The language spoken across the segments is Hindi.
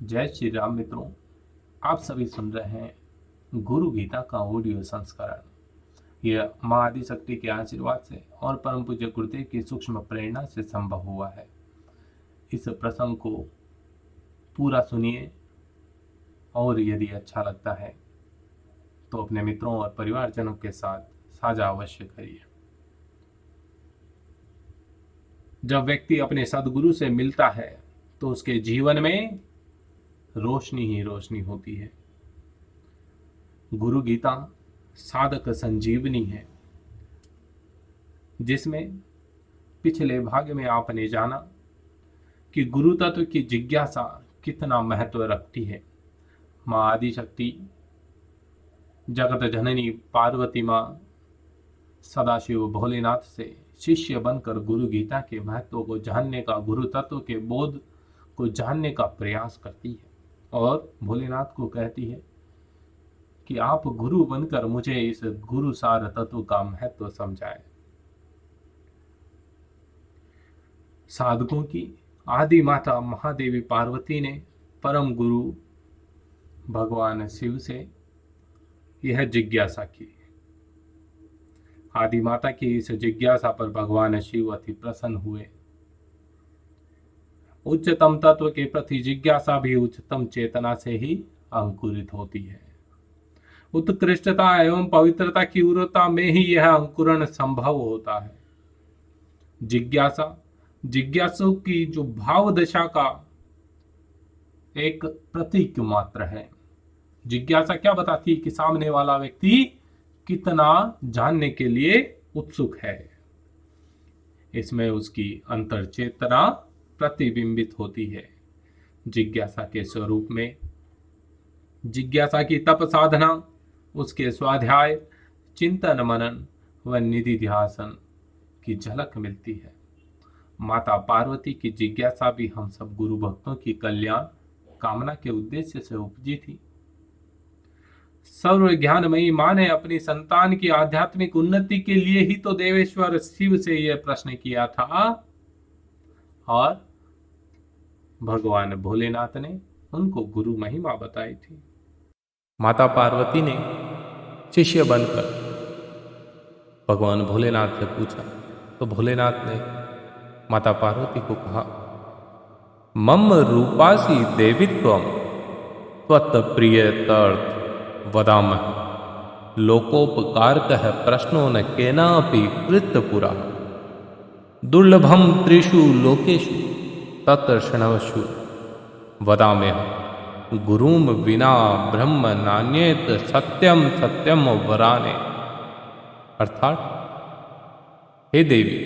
जय श्री राम मित्रों, आप सभी सुन रहे हैं गुरु गीता का ऑडियो संस्करण। यह माँ आदिशक्ति के आशीर्वाद से और परम पूज्य गुरुदेव की सूक्ष्म प्रेरणा से संभव हुआ है। इस प्रसंग को पूरा सुनिए और यदि अच्छा लगता है तो अपने मित्रों और परिवारजनों के साथ साझा अवश्य करिए। जब व्यक्ति अपने सद्गुरु से मिलता है तो उसके जीवन में रोशनी ही रोशनी होती है। गुरु गीता साधक संजीवनी है, जिसमें पिछले भाग में आपने जाना कि गुरु तत्व की जिज्ञासा कितना महत्व रखती है। माँ आदिशक्ति जगत जननी पार्वती माँ सदाशिव भोलेनाथ से शिष्य बनकर गुरु गीता के महत्व को जानने का, गुरु तत्व के बोध को जानने का प्रयास करती है और भोलेनाथ को कहती है कि आप गुरु बनकर मुझे इस गुरु सार तत्व का महत्व समझाएं। साधकों की आदि माता महादेवी पार्वती ने परम गुरु भगवान शिव से यह जिज्ञासा की। आदि माता की इस जिज्ञासा पर भगवान शिव अति प्रसन्न हुए। उच्चतम तत्व के प्रति जिज्ञासा भी उच्चतम चेतना से ही अंकुरित होती है। उत्कृष्टता एवं पवित्रता की उर्वरता में ही यह अंकुरण संभव होता है। जिज्ञासु की जो भाव दशा का एक प्रतीक मात्र है। जिज्ञासा क्या बताती है कि सामने वाला व्यक्ति कितना जानने के लिए उत्सुक है। इसमें उसकी अंतर चेतना प्रतिबिंबित होती है। जिज्ञासा के स्वरूप में जिज्ञासा की तप साधना, उसके स्वाध्याय, चिंतन मनन व निधि ध्यासन की झलक मिलती है। माता पार्वती की जिज्ञासा भी हम सब गुरु भक्तों की कल्याण कामना के उद्देश्य से उपजी थी। सर्व ज्ञानमयी मां ने अपनी संतान की आध्यात्मिक उन्नति के लिए ही तो देवेश्वर शिव से यह प्रश्न किया था और भगवान भोलेनाथ ने उनको गुरु महिमा बताई थी। माता पार्वती ने शिष्य बनकर भगवान भोलेनाथ से पूछा तो भोलेनाथ ने माता पार्वती को कहा, मम रूपासी देवित्वम त्वत् प्रियतर्थ वदामहि लोकोपकारकः प्रश्नो न केनापि कृतपुरा दुर्लभम त्रिषु लोकेषु तत्र शृणवशु वदाम्यहम् गुरुम विना ब्रह्म नान्येत सत्यम सत्यम वराने। अर्थात, हे देवी,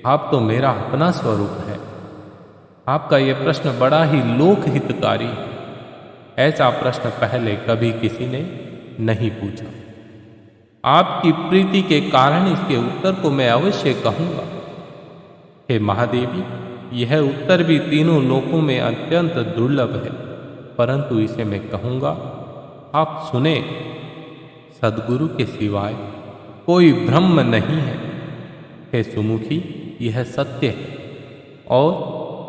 आप तो मेरा अपना स्वरूप है। आपका यह प्रश्न बड़ा ही लोकहितकारी है। ऐसा प्रश्न पहले कभी किसी ने नहीं पूछा। आपकी प्रीति के कारण इसके उत्तर को मैं अवश्य कहूंगा। हे महादेवी, यह उत्तर भी तीनों लोकों में अत्यंत दुर्लभ है, परंतु इसे मैं कहूंगा, आप सुने। सद्गुरु के सिवाय कोई ब्रह्म नहीं है। हे सुमुखी, यह सत्य है और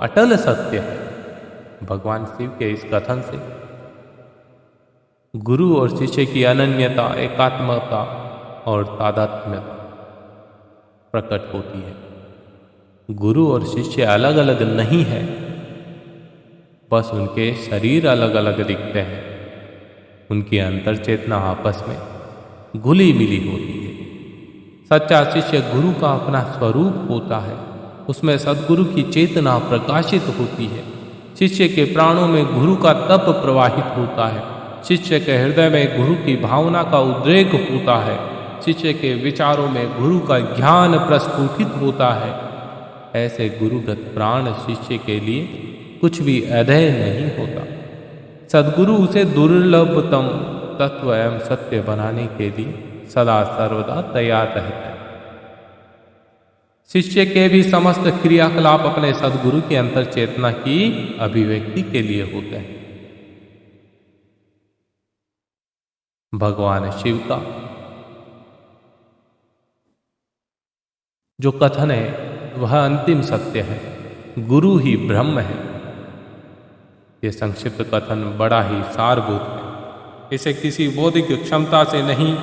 अटल सत्य है। भगवान शिव के इस कथन से गुरु और शिष्य की अनन्यता, एकात्मता और तादात्म्यता प्रकट होती है। गुरु और शिष्य अलग अलग नहीं है, बस उनके शरीर अलग अलग दिखते हैं। उनकी अंतर चेतना आपस में घुली मिली होती है। सच्चा शिष्य गुरु का अपना स्वरूप होता है। उसमें सद्गुरु की चेतना प्रकाशित होती है। शिष्य के प्राणों में गुरु का तप प्रवाहित होता है। शिष्य के हृदय में गुरु की भावना का उद्रेक होता है। शिष्य के विचारों में गुरु का ज्ञान प्रस्फुटित होता है। ऐसे गुरुगत प्राण शिष्य के लिए कुछ भी अधेय नहीं होता। सद्गुरु उसे दुर्लभतम तत्व एवं सत्य बनाने के लिए सदा सर्वदा तैयार रहता है। शिष्य के भी समस्त क्रियाकलाप अपने सद्गुरु की अंतर चेतना की अभिव्यक्ति के लिए होते हैं। भगवान शिव का जो कथन है वह अंतिम सत्य है। गुरु ही ब्रह्म है। यह संक्षिप्त कथन बड़ा ही सारभूत है। इसे किसी बौद्धिक क्षमता से नहीं,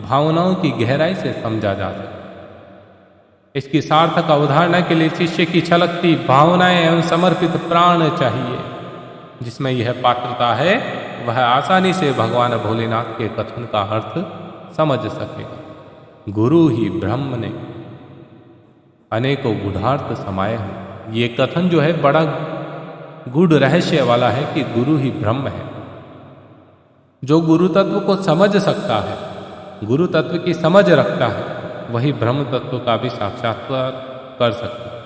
भावनाओं की गहराई से समझा जा सकता। इसकी सार्थक अवधारणा के लिए शिष्य की छलकती भावनाएं एवं समर्पित प्राण चाहिए। जिसमें यह पात्रता है वह आसानी से भगवान भोलेनाथ के कथन का अर्थ समझ सकेगा। गुरु ही ब्रह्म ने अनेकों गूढ़ार्थ समाये हैं। ये कथन जो है बड़ा गूढ़ रहस्य वाला है कि गुरु ही ब्रह्म है। जो गुरु तत्व को समझ सकता है, गुरु तत्व की समझ रखता है, वही ब्रह्म तत्व का भी साक्षात्कार कर सकता है।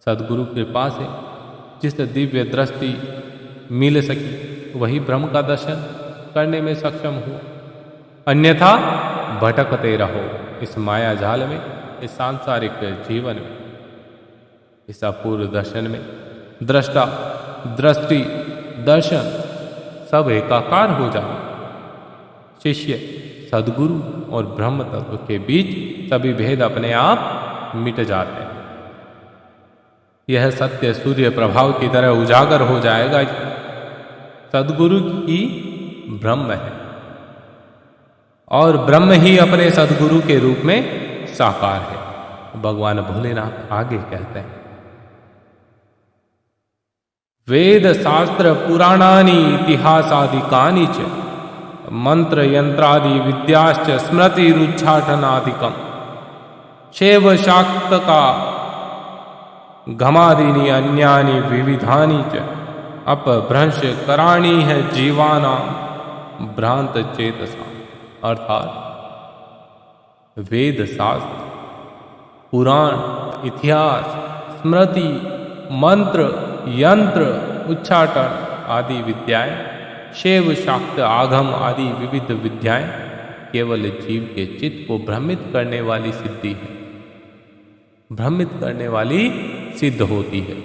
सदगुरु कृपा से जिस दिव्य दृष्टि मिल सकी वही ब्रह्म का दर्शन करने में सक्षम हुआ। अन्यथा भटकते रहो इस माया जाल में, इस सांसारिक जीवन में। इस अपूर्व दर्शन में दृष्टा, दृष्टि, दर्शन सब एकाकार हो जाए। शिष्य, सदगुरु और ब्रह्म तत्व के बीच सभी भेद अपने आप मिट जाते हैं। यह सत्य सूर्य प्रभाव की तरह उजागर हो जाएगा। सदगुरु ही ब्रह्म है और ब्रह्म ही अपने सदगुरु के रूप में साकार है। भगवान भोलेनाथ आगे कहते हैं, वेद शास्त्र पुराणानि इतिहासादिकानि च मंत्र यंत्रादि विद्याश्च स्मृति रुच्चाटनादिकम शैव शाक्तका घमादीनि अन्यानि विविधानि च अपभ्रंश कराणी है जीवाना भ्रांत चेतसा। अर्थात वेद शास्त्र, पुराण, इतिहास, स्मृति, मंत्र, यंत्र, उच्चाटन आदि विद्याएं, शैव शाक्त आगम आदि विविध विद्याएं केवल जीव के चित्त को भ्रमित करने वाली सिद्धि है, भ्रमित करने वाली सिद्ध होती है।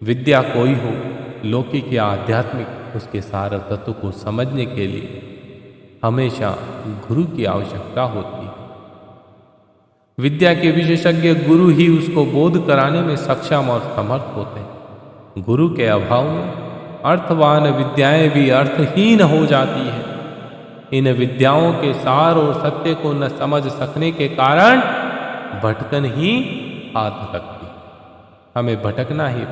विद्या कोई हो, लौकिक या आध्यात्मिक, उसके सार तत्व को समझने के लिए हमेशा गुरु की आवश्यकता होती है। विद्या के विशेषज्ञ गुरु ही उसको बोध कराने में सक्षम और समर्थ होते हैं। गुरु के अभाव में अर्थवान विद्याएं भी अर्थहीन हो जाती है। इन विद्याओं के सार और सत्य को न समझ सकने के कारण भटकन ही हाथ लगती। हमें भटकना ही।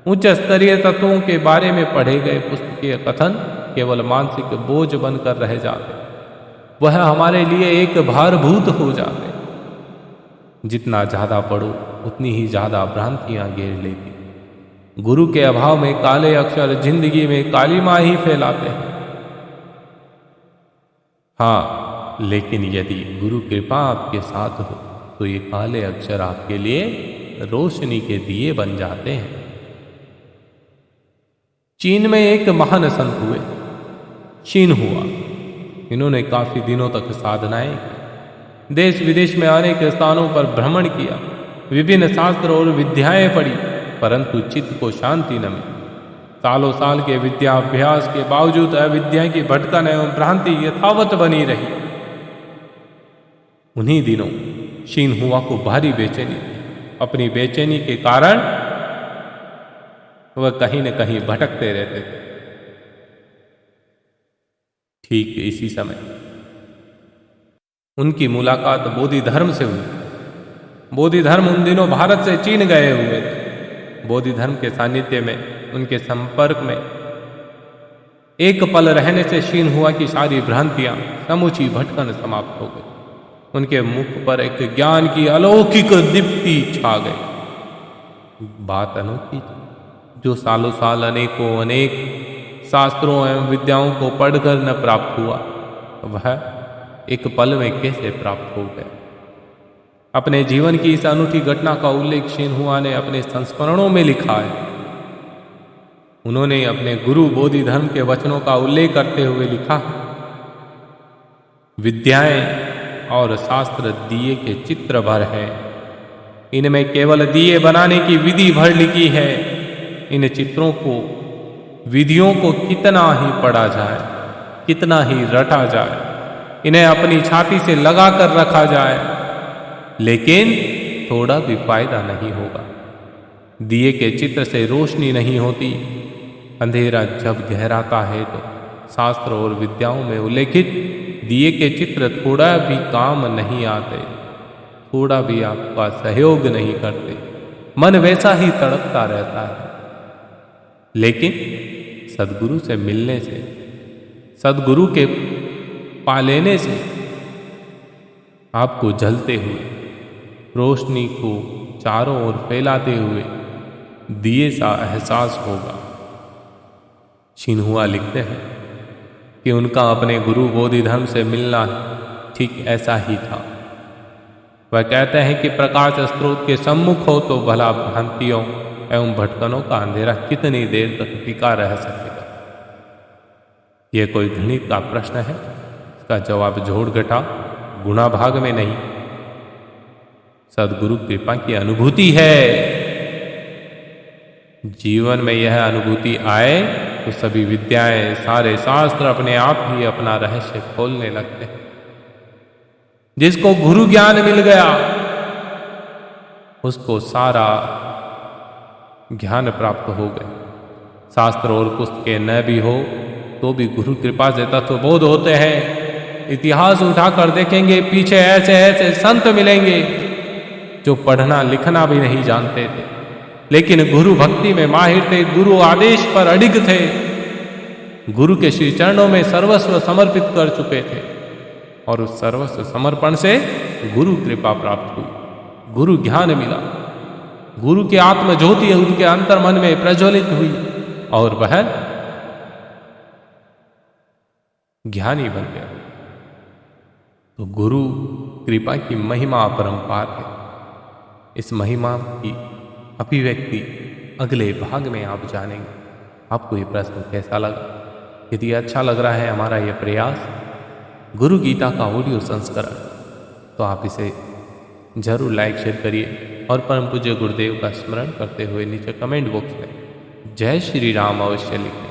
उच्च स्तरीय तत्वों के बारे में पढ़े गए पुस्तकीय कथन केवल मानसिक बोझ बनकर रह जाते, वह हमारे लिए एक भारभूत हो जाते। जितना ज्यादा पढ़ो उतनी ही ज्यादा भ्रांतियां घेर लेती। गुरु के अभाव में काले अक्षर जिंदगी में कालीमा ही फैलाते हैं। हाँ, लेकिन यदि गुरु कृपा आपके साथ हो तो ये काले अक्षर आपके लिए रोशनी के दिए बन जाते हैं। चीन में एक महान संत हुए, शीन हुआ। इन्होंने काफी दिनों तक साधनाएं की, देश विदेश में अनेक स्थानों पर भ्रमण किया, विभिन्न शास्त्र और विद्याएं पढ़ी, परंतु चित्त को शांति न मिली। सालों साल के विद्याभ्यास के बावजूद अविद्या की भटकन एवं भ्रांति यथावत बनी रही। उन्हीं दिनों शीन हुआ को भारी बेचैनी थी। अपनी बेचैनी के कारण वह कहीं न कहीं भटकते रहते थे। ठीक इसी समय उनकी मुलाकात बोधि धर्म से हुई। बोधि धर्म उन दिनों भारत से चीन गए हुए थे। बोधि धर्म के सानिध्य में, उनके संपर्क में एक पल रहने से शीन हुआ की सारी भ्रांतियां, समूची भटकन समाप्त हो गई। उनके मुख पर एक ज्ञान की अलौकिक दीप्ति छा गई। बात अनोखी थी, जो सालों साल अनेक शास्त्रों एवं विद्याओं को पढ़कर न प्राप्त हुआ, वह एक पल में कैसे प्राप्त हो गया। अपने जीवन की इस अनूठी घटना का उल्लेख शीन हुआ ने अपने संस्मरणों में लिखा है। उन्होंने अपने गुरु बोधि धर्म के वचनों का उल्लेख करते हुए लिखा, विद्याएं और शास्त्र दिए के चित्र भर है, इनमें केवल दिए बनाने की विधि भर लिखी है। इन चित्रों को, विधियों को कितना ही पढ़ा जाए, कितना ही रटा जाए, इन्हें अपनी छाती से लगा कर रखा जाए, लेकिन थोड़ा भी फायदा नहीं होगा। दिए के चित्र से रोशनी नहीं होती। अंधेरा जब गहराता है तो शास्त्र और विद्याओं में उल्लेखित दिए के चित्र थोड़ा भी काम नहीं आते, थोड़ा भी आपका सहयोग नहीं करते। मन वैसा ही तड़पता रहता है। लेकिन सदगुरु से मिलने से, सदगुरु के पा लेने से आपको जलते हुए, रोशनी को चारों ओर फैलाते हुए दिए सा एहसास होगा। छिन्हुआ लिखते हैं कि उनका अपने गुरु बोधिधर्म से मिलना ठीक ऐसा ही था। वह कहते हैं कि प्रकाश स्रोत के सम्मुख हो तो भला भ्रांतियों एवं भटकनों का अंधेरा कितनी देर तक टिका रह सकेगा। यह कोई गणित का प्रश्न है, इसका जवाब जोड़ घटा गुणा भाग में नहीं, सदगुरु कृपा की अनुभूति है। जीवन में यह अनुभूति आए तो सभी विद्याएं, सारे शास्त्र अपने आप ही अपना रहस्य खोलने लगते हैं। जिसको गुरु ज्ञान मिल गया उसको सारा ज्ञान प्राप्त हो गए। शास्त्र और पुस्तकें न भी हो तो भी गुरु कृपा से तत्वबोध होते हैं। इतिहास उठाकर देखेंगे, पीछे ऐसे ऐसे संत मिलेंगे जो पढ़ना लिखना भी नहीं जानते थे, लेकिन गुरु भक्ति में माहिर थे, गुरु आदेश पर अडिग थे, गुरु के श्री चरणों में सर्वस्व समर्पित कर चुके थे। और उस सर्वस्व समर्पण से गुरु कृपा प्राप्त हुई, गुरु ज्ञान मिला, गुरु की आत्म ज्योति उनके अंतर मन में प्रज्वलित हुई और वह ज्ञानी बन गया। तो गुरु कृपा की महिमा अपरंपार है। इस महिमा की अभिव्यक्ति अगले भाग में आप जानेंगे। आपको ये प्रश्न कैसा लगा? यदि अच्छा लग रहा है हमारा यह प्रयास, गुरु गीता का ऑडियो संस्करण, तो आप इसे जरूर लाइक शेयर करिए और परम पूज्य गुरुदेव का स्मरण करते हुए नीचे कमेंट बॉक्स में जय श्री राम अवश्य लिखें।